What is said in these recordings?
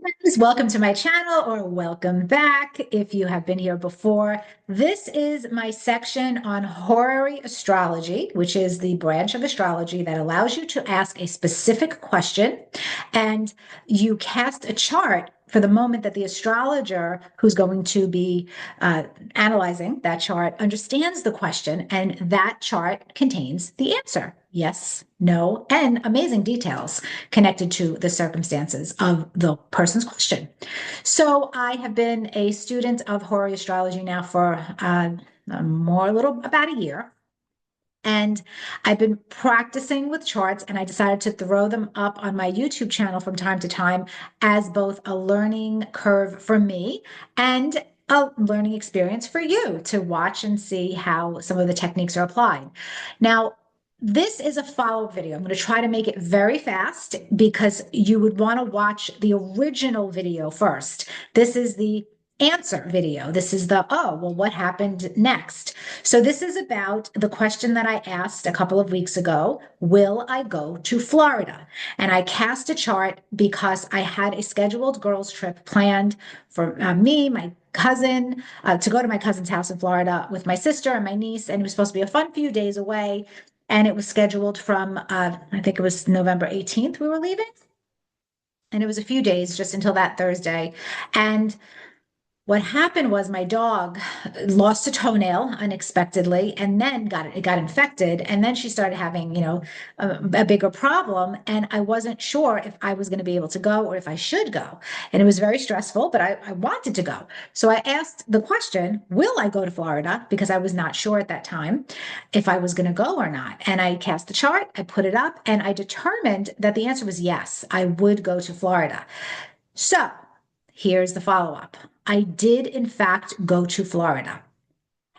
Friends, welcome to my channel or welcome back if you have been here before. This is my section on horary astrology, which is the branch of astrology that allows you to ask a specific question and you cast a chart for the moment that the astrologer who's going to be analyzing that chart understands the question, and that chart contains the answer. Yes, no, and amazing details connected to the circumstances of the person's question. So I have been a student of Horary astrology now for more a little about a year. And I've been practicing with charts, and I decided to throw them up on my YouTube channel from time to time as both a learning curve for me and a learning experience for you to watch and see how some of the techniques are applied. Now, this is a follow-up video. I'm going to try to make it very fast because you would want to watch the original video first. This is the answer video. This is the, oh, well, what happened next? So this is about the question that I asked a couple of weeks ago, will I go to Florida? And I cast a chart because I had a scheduled girls trip planned for me, my cousin, to go to my cousin's house in Florida with my sister and my niece. And it was supposed to be a fun few days away. And it was scheduled from, I think it was November 18th we were leaving. And it was a few days just until that Thursday. And what happened was my dog lost a toenail unexpectedly and then it got infected. And then she started having, a bigger problem. And I wasn't sure if I was going to be able to go or if I should go. And it was very stressful, but I wanted to go. So I asked the question, will I go to Florida? Because I was not sure at that time if I was going to go or not. And I cast the chart, I put it up, and I determined that the answer was yes, I would go to Florida. So here's the follow-up. I did, in fact, go to Florida.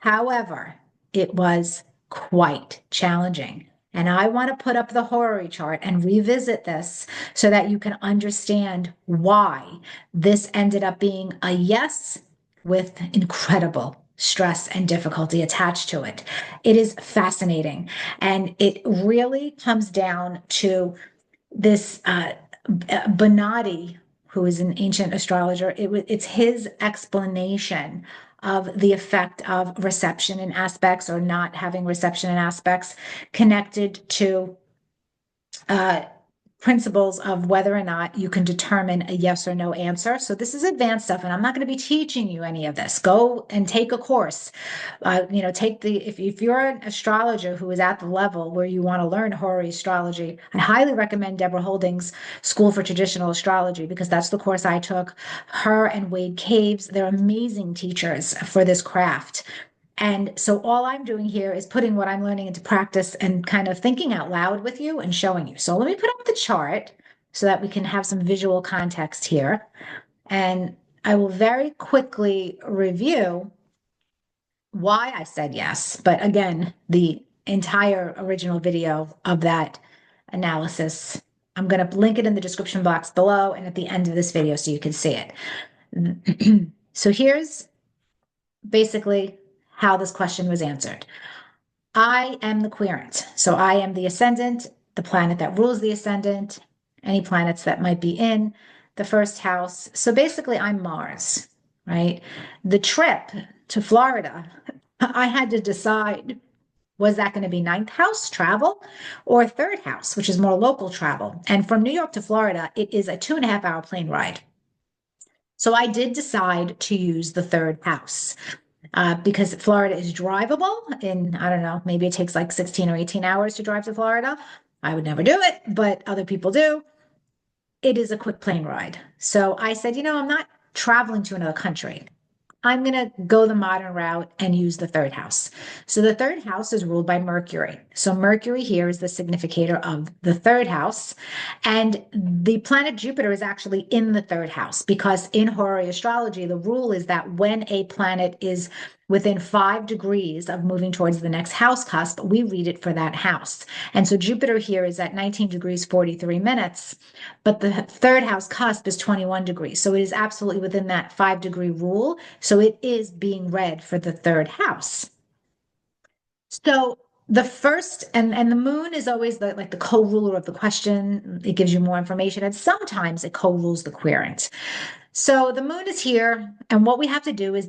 However, it was quite challenging. And I want to put up the Horary chart and revisit this so that you can understand why this ended up being a yes with incredible stress and difficulty attached to it. It is fascinating. And it really comes down to this Bonatti, who is an ancient astrologer. It's his explanation of the effect of reception in aspects or not having reception in aspects connected to uh, principles of whether or not you can determine a yes or no answer. So this is advanced stuff, and I'm not going to be teaching you any of this. Go and take a course. Take if you're an astrologer who is at the level where you want to learn Horary astrology, I highly recommend Deborah Holding's School for Traditional Astrology because that's the course I took. Her and Wade Caves, they're amazing teachers for this craft. And so all I'm doing here is putting what I'm learning into practice and kind of thinking out loud with you and showing you. So let me put up the chart so that we can have some visual context here. And I will very quickly review why I said yes. But again, the entire original video of that analysis, I'm going to link it in the description box below and at the end of this video so you can see it. So here's basically how this question was answered. I am the querent. So I am the ascendant, the planet that rules the ascendant, any planets that might be in the first house. So basically, I'm Mars, right? The trip to Florida, I had to decide, was that going to be ninth house travel or third house, which is more local travel? And from New York to Florida, it is a 2.5 hour plane ride. So I did decide to use the third house because Florida is drivable in, I don't know, maybe it takes like 16 or 18 hours to drive to Florida. I would never do it, but other people do. It is a quick plane ride. So I said, I'm not traveling to another country. I'm going to go the modern route and use the third house. So the third house is ruled by Mercury. So Mercury here is the significator of the third house. And the planet Jupiter is actually in the third house because in Horary astrology, the rule is that when a planet is within 5 degrees of moving towards the next house cusp, we read it for that house. And so Jupiter here is at 19 degrees, 43 minutes, but the third house cusp is 21 degrees. So it is absolutely within that 5 degree rule. So it is being read for the third house. So the first and the moon is always the like the co-ruler of the question. It gives you more information, and sometimes it co-rules the querent. So the moon is here, and what we have to do is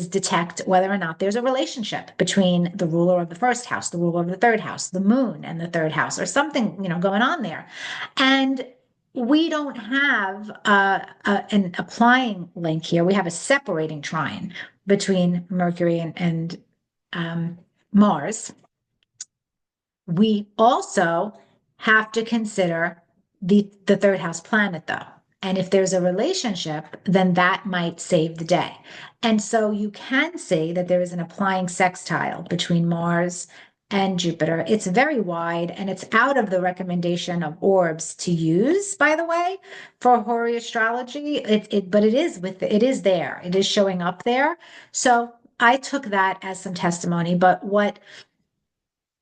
detect whether or not there's a relationship between the ruler of the first house, the ruler of the third house, the moon and the third house, or something, going on there. And we don't have an applying link here. We have a separating trine between Mercury and Mars. We also have to consider the third house planet, though. And if there's a relationship, then that might save the day. And so you can say that there is an applying sextile between Mars and Jupiter. It's very wide and it's out of the recommendation of orbs to use, by the way, for Horary astrology. But it is there. It is showing up there. So I took that as some testimony. But what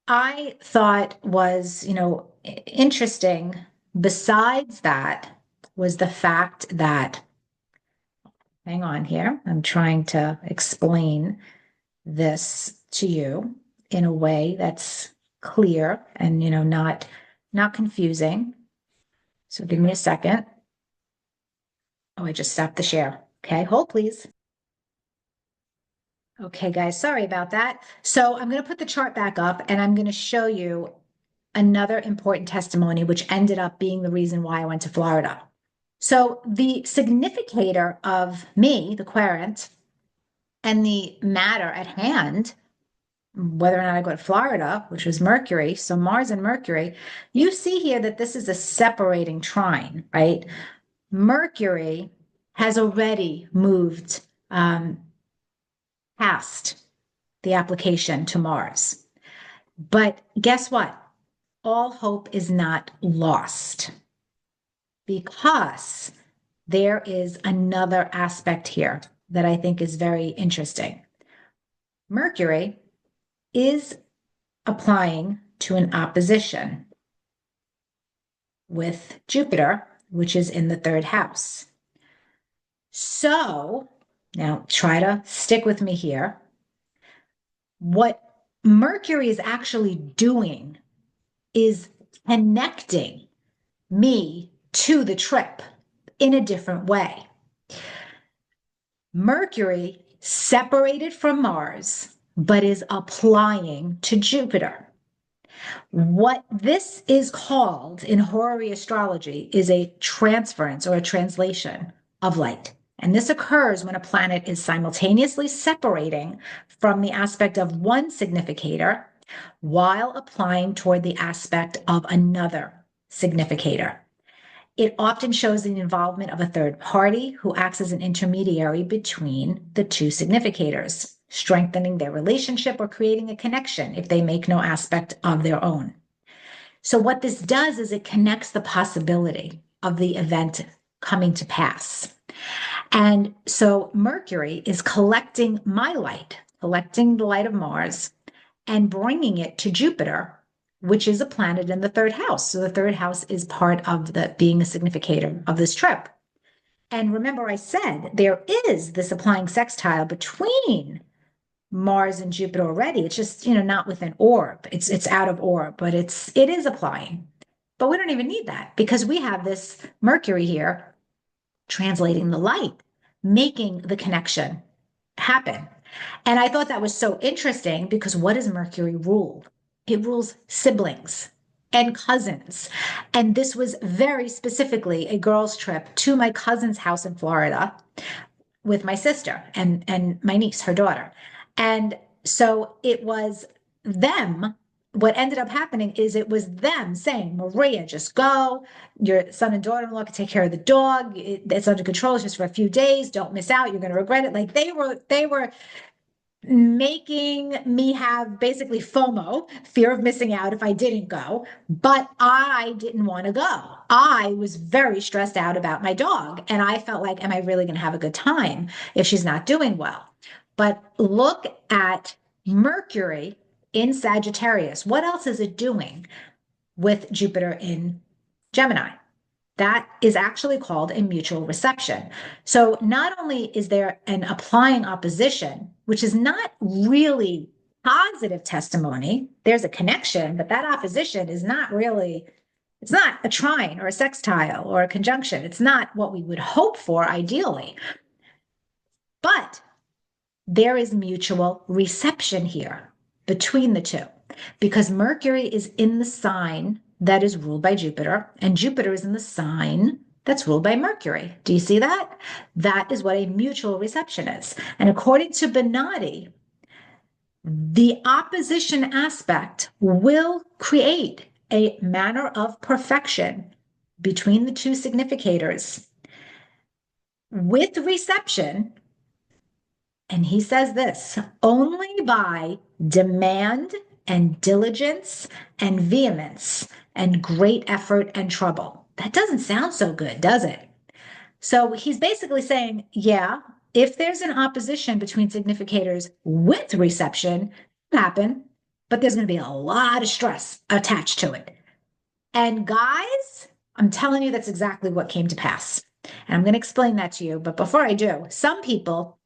I thought was, interesting besides that was the fact that, hang on here, I'm trying to explain this to you in a way that's clear and, not confusing. So give me a second. Oh, I just stopped the share. Okay, hold please. Okay, guys, sorry about that. So I'm going to put the chart back up and I'm going to show you another important testimony, which ended up being the reason why I went to Florida. So the significator of me, the querent, and the matter at hand, whether or not I go to Florida, which was Mercury, so Mars and Mercury, you see here that this is a separating trine, right? Mercury has already moved past the application to Mars. But guess what? All hope is not lost because there is another aspect here that I think is very interesting. Mercury is applying to an opposition with Jupiter, which is in the third house. So now try to stick with me here. What Mercury is actually doing is connecting me to the trip in a different way. Mercury separated from Mars, but is applying to Jupiter. What this is called in Horary astrology is a transference or a translation of light. And this occurs when a planet is simultaneously separating from the aspect of one significator while applying toward the aspect of another significator. It often shows the involvement of a third party who acts as an intermediary between the two significators, strengthening their relationship or creating a connection if they make no aspect of their own. So what this does is it connects the possibility of the event coming to pass. And so Mercury is collecting my light, collecting the light of Mars, and bringing it to Jupiter, which is a planet in the third house. So the third house is part of the being a significator of this trip. And remember, I said there is this applying sextile between Mars and Jupiter already. It's just, not with an orb. It's out of orb, but it is applying. But we don't even need that because we have this Mercury here translating the light, making the connection happen. And I thought that was so interesting because what does Mercury rule? It rules siblings and cousins. And this was very specifically a girls' trip to my cousin's house in Florida with my sister and my niece, her daughter. And so it was them. What ended up happening is it was them saying, Maria, just go. Your son and daughter-in-law can take care of the dog. It's under control. It's just for a few days. Don't miss out. You're going to regret it. Like they were making me have basically FOMO, fear of missing out if I didn't go, but I didn't want to go. I was very stressed out about my dog, and I felt like, am I really going to have a good time if she's not doing well? But look at Mercury in Sagittarius. What else is it doing with Jupiter in Gemini? That is actually called a mutual reception. So not only is there an applying opposition, which is not really positive testimony, there's a connection, but that opposition is not really, it's not a trine or a sextile or a conjunction. It's not what we would hope for ideally. But there is mutual reception here between the two because Mercury is in the sign that is ruled by Jupiter, and Jupiter is in the sign that's ruled by Mercury. Do you see that? That is what a mutual reception is. And according to Benatti, the opposition aspect will create a manner of perfection between the two significators with reception. And he says this only by demand and diligence and vehemence and great effort and trouble. That doesn't sound so good, does it? So he's basically saying, yeah, if there's an opposition between significators with reception, it happen, but there's going to be a lot of stress attached to it. And guys, I'm telling you, that's exactly what came to pass. And I'm going to explain that to you. But before I do, some people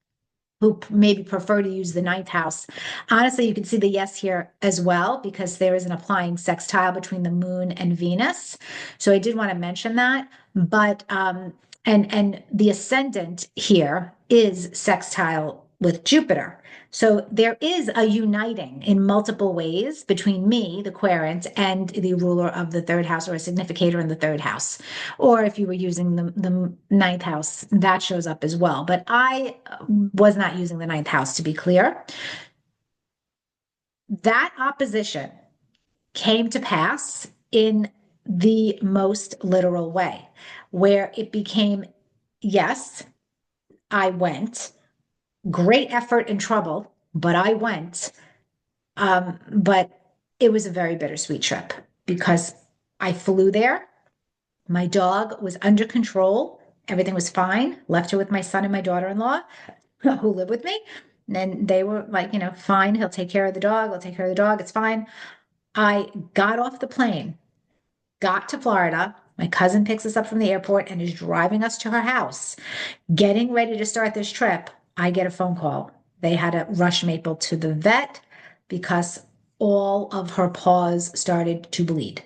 who maybe prefer to use the ninth house. Honestly, you can see the yes here as well, because there is an applying sextile between the moon and Venus. So I did want to mention that. But and the ascendant here is sextile with Jupiter. So there is a uniting in multiple ways between me, the querent, and the ruler of the third house or a significator in the third house. Or if you were using the ninth house, that shows up as well. But I was not using the ninth house, to be clear. That opposition came to pass in the most literal way, where it became, yes, I went, great effort and trouble, but I went. But it was a very bittersweet trip because I flew there. My dog was under control. Everything was fine. Left her with my son and my daughter-in-law who live with me. And they were like, fine. He'll take care of the dog. I'll take care of the dog. It's fine. I got off the plane, got to Florida. My cousin picks us up from the airport and is driving us to her house. Getting ready to start this trip, I get a phone call. They had to rush Maple to the vet because all of her paws started to bleed.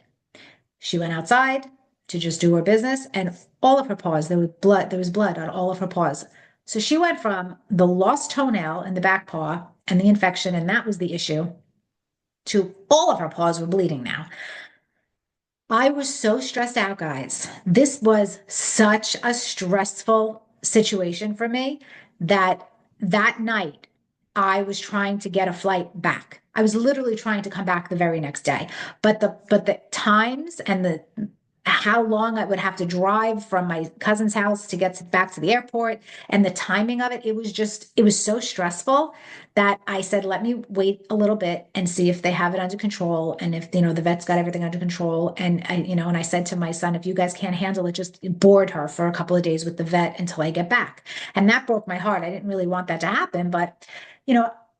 She went outside to just do her business, and all of her paws, there was blood on all of her paws. So she went from the lost toenail in the back paw and the infection, and that was the issue, to all of her paws were bleeding now. I was so stressed out, guys. This was such a stressful situation for me that that night I was trying to get a flight back. I was literally trying to come back the very next day. But the times and the how long I would have to drive from my cousin's house to get back to the airport and the timing of it, it was so stressful that I said, let me wait a little bit and see if they have it under control. And if, the vet's got everything under control. And and I said to my son, if you guys can't handle it, just board her for a couple of days with the vet until I get back. And that broke my heart. I didn't really want that to happen, but,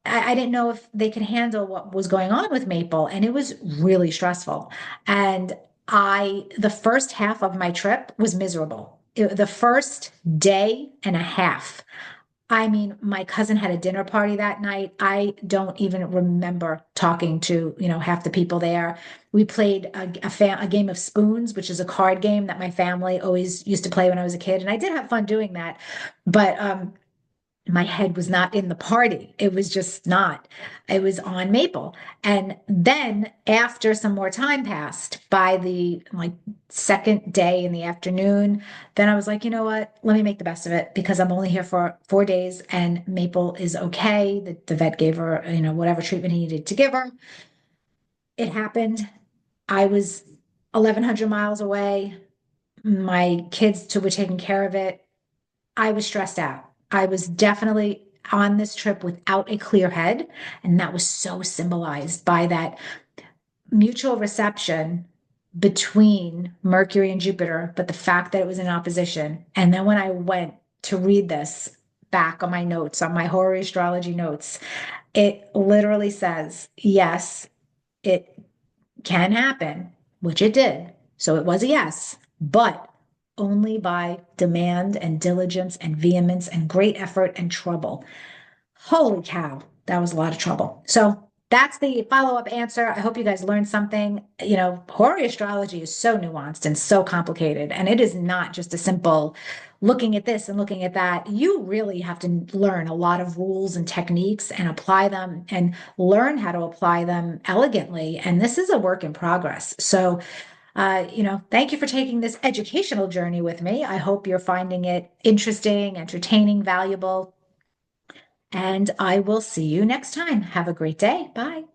I didn't know if they could handle what was going on with Maple. And it was really stressful. And the first half of my trip was miserable. The first day and a half. I mean, my cousin had a dinner party that night. I don't even remember talking to, half the people there. We played a game of spoons, which is a card game that my family always used to play when I was a kid. And I did have fun doing that. But my head was not in the party. It was just not. It was on Maple. And then after some more time passed, by the second day in the afternoon, then I was like, you know what? Let me make the best of it because I'm only here for 4 days and Maple is okay. The vet gave her, whatever treatment he needed to give her. It happened. I was 1,100 miles away. My kids were taking care of it. I was stressed out. I was definitely on this trip without a clear head. And that was so symbolized by that mutual reception between Mercury and Jupiter, but the fact that it was in opposition. And then when I went to read this back on my notes, on my Horary astrology notes, it literally says, yes, it can happen, which it did. So it was a yes, but only by demand and diligence and vehemence and great effort and trouble. Holy cow, that was a lot of trouble. So that's the follow-up answer. I hope you guys learned something. Horary astrology is so nuanced and so complicated, and it is not just a simple looking at this and looking at that. You really have to learn a lot of rules and techniques and apply them and learn how to apply them elegantly. And this is a work in progress. So, thank you for taking this educational journey with me. I hope you're finding it interesting, entertaining, valuable, and I will see you next time. Have a great day. Bye.